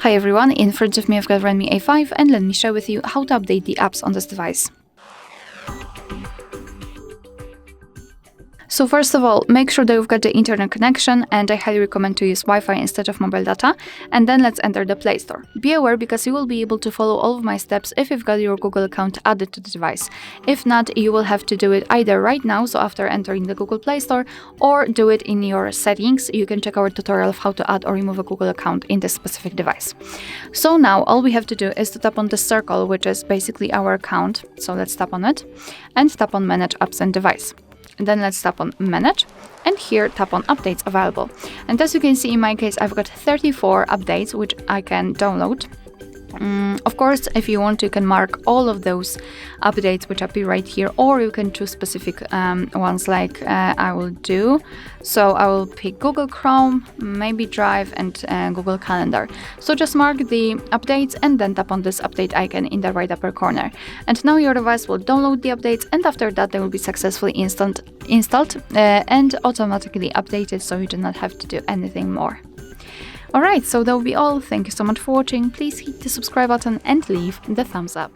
Hi everyone, in front of me I've got Redmi A5 and let me share with you how to update the apps on this device. So first of all, make sure that you've got the internet connection, and I highly recommend to use Wi-Fi instead of mobile data, and then let's enter the Play Store. Be aware because you will be able to follow all of my steps if you've got your Google account added to the device. If not, you will have to do it either right now, so after entering the Google Play Store, or do it in your settings. You can check our tutorial of how to add or remove a Google account in this specific device. So now all we have to do is to tap on the circle, which is basically our account. So let's tap on it and tap on Manage Apps and Device. And then let's tap on Manage, and here tap on Updates Available. And as you can see, in my case, I've got 34 updates which I can download. Of course, if you want, you can mark all of those updates which appear right here, or you can choose specific ones like I will do. So I will pick Google Chrome, maybe Drive, and Google Calendar. So just mark the updates and then tap on this update icon in the right upper corner. And now your device will download the updates, and after that they will be successfully installed and automatically updated, so you do not have to do anything more. Alright, so that will be all. Thank you so much for watching. Please hit the subscribe button and leave the thumbs up.